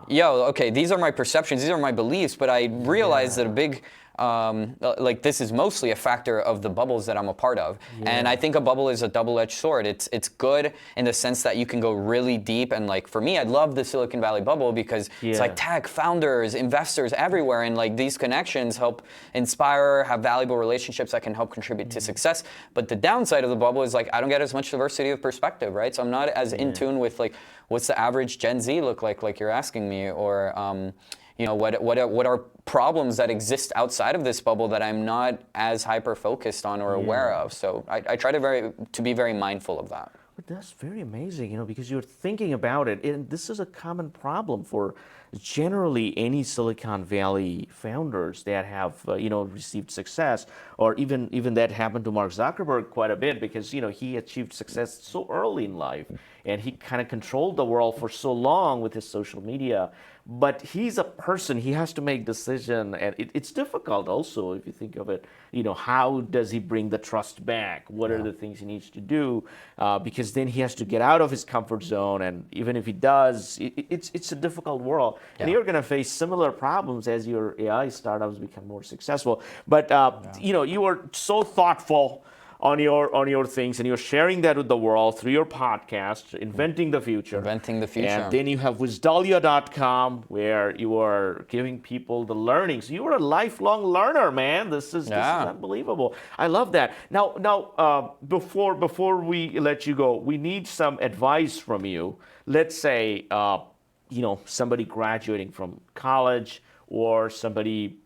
okay, these are my perceptions, these are my beliefs, but I realize that a big like this is mostly a factor of the bubbles that I'm a part of. And I think a bubble is a double-edged sword. It's good in the sense that you can go really deep, and like for me, I love the Silicon Valley bubble because it's like tech, founders, investors everywhere, and like these connections help inspire, have valuable relationships that can help contribute to success. But the downside of the bubble is like I don't get as much diversity of perspective, right? So I'm not as in tune with like what's the average Gen Z look like you're asking me, or what are problems that exist outside of this bubble that I'm not as hyper focused on or aware of. So I try to be very mindful of that. But that's very amazing, because you're thinking about it, and this is a common problem for generally any Silicon Valley founders that have received success, or even that happened to Mark Zuckerberg quite a bit because he achieved success so early in life, and he kind of controlled the world for so long with his social media. But he's a person, he has to make decisions, and it's difficult also if you think of it. How does he bring the trust back? What are the things he needs to do? Because then he has to get out of his comfort zone, and even if he does, it's a difficult world. And you're going to face similar problems as your AI startups become more successful. But you were so thoughtful. on your things, and you're sharing that with the world through your podcast, Inventing the Future. Inventing the Future. And then you have Wisdolia.com, where you are giving people the learning. So you are a lifelong learner, man. This is unbelievable. I love that. Now, before we let you go, we need some advice from you. Let's say, somebody graduating from college, or somebody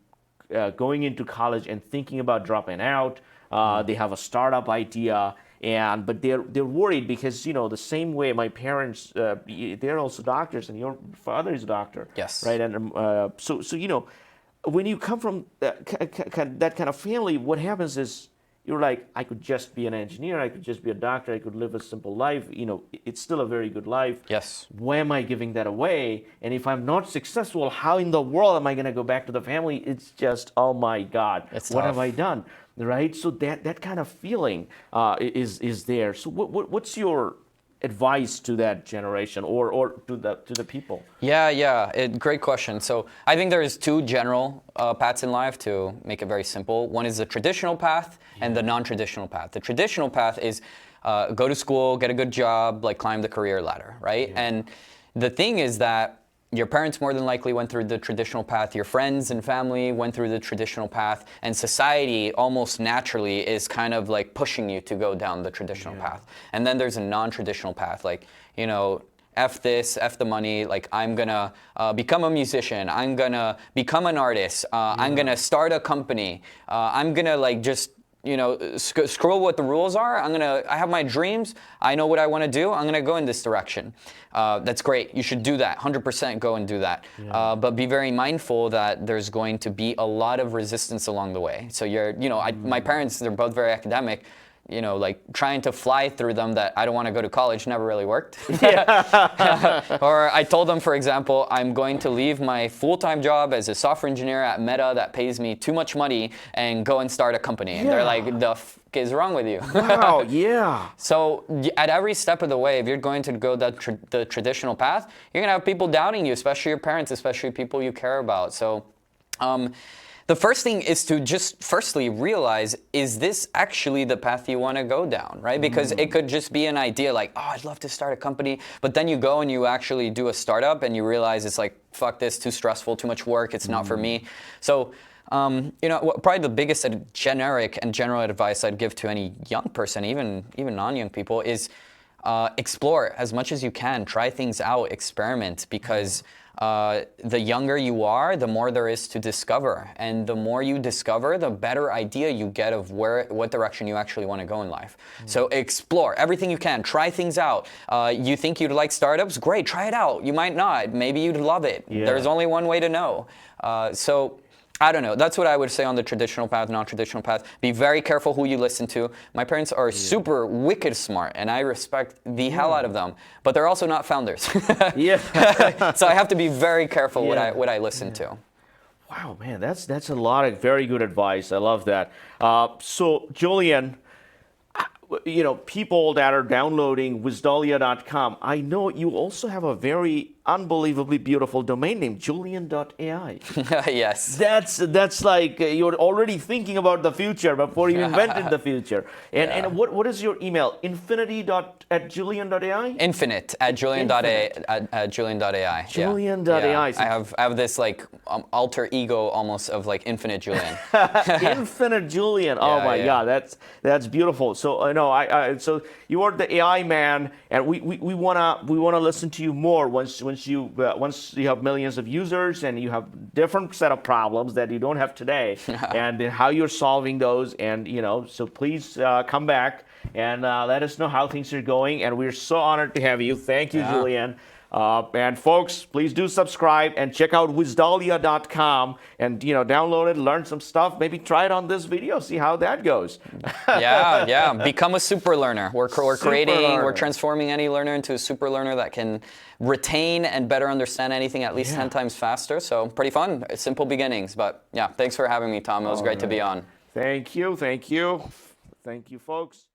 going into college and thinking about dropping out. They have a startup idea, but they're worried because the same way my parents, they're also doctors, and your father is a doctor. Yes. Right. And so when you come from that kind of family, what happens is you're like, I could just be an engineer, I could just be a doctor, I could live a simple life. It's still a very good life. Yes. Why am I giving that away? And if I'm not successful, how in the world am I going to go back to the family? It's just, oh my God, what have I done? Right? So that kind of feeling is there. So what's your advice to that generation or to the people? Great question. So I think there's two general paths in life, to make it very simple. One is the traditional path and the non-traditional path. The traditional path is go to school, get a good job, like climb the career ladder, right? And the thing is that your parents more than likely went through the traditional path, your friends and family went through the traditional path, and society almost naturally is kind of like pushing you to go down the traditional path. And then there's a non-traditional path, like, F this, F the money, like I'm gonna become a musician, I'm gonna become an artist, I'm gonna start a company, I'm gonna like just scroll what the rules are. I have my dreams. I know what I want to do. I'm gonna go in this direction. That's great. You should do that. 100% go and do that. But be very mindful that there's going to be a lot of resistance along the way. So my parents, they're both very academic. Like trying to fly through them that I don't want to go to college never really worked. Or I told them, for example, I'm going to leave my full-time job as a software engineer at Meta that pays me too much money and go and start a company. And they're like, the f is wrong with you? Wow, yeah. So at every step of the way, if you're going to go the traditional path, you're going to have people doubting you, especially your parents, especially people you care about. So the first thing is to just firstly realize, is this actually the path you want to go down, right? Because it could just be an idea like, oh, I'd love to start a company, but then you go and you actually do a startup and you realize it's like, fuck this, too stressful, too much work, it's not for me. So, probably the biggest generic and general advice I'd give to any young person, even non-young people, is explore as much as you can, try things out, experiment, because the younger you are, the more there is to discover. And the more you discover, the better idea you get of what direction you actually want to go in life. So explore everything you can, try things out. You think you'd like startups? Great, try it out. You might not. Maybe you'd love it. There's only one way to know. So I don't know. That's what I would say on the traditional path, non-traditional path. Be very careful who you listen to. My parents are super wicked smart, and I respect the hell out of them. But they're also not founders. So I have to be very careful what I listen to. Wow, man, that's a lot of very good advice. I love that. So, Julian, people that are downloading Wisdolia.com, I know you also have a very unbelievably beautiful domain name, Julian.ai. Yes. That's like you're already thinking about the future before you invented the future. And what is your email? Infinity@Julian.ai? Infinite at Julian.ai. Julian.ai. Julian.ai. I have this like alter ego almost of like Infinite Julian. Infinite Julian. Oh my God, that's beautiful. So so you are the AI man, and we wanna listen to you more once you have millions of users and you have different set of problems that you don't have today, and then how you're solving those, and so please come back and let us know how things are going, and we're so honored to have you. Thank you, Julian. And folks, please do subscribe and check out Wisdolia.com and download it, learn some stuff, maybe try it on this video, see how that goes. Become a super learner. We're transforming any learner into a super learner that can retain and better understand anything at least 10 times faster. So pretty fun, simple beginnings. But thanks for having me, Tom. It was great to be on. Thank you, folks.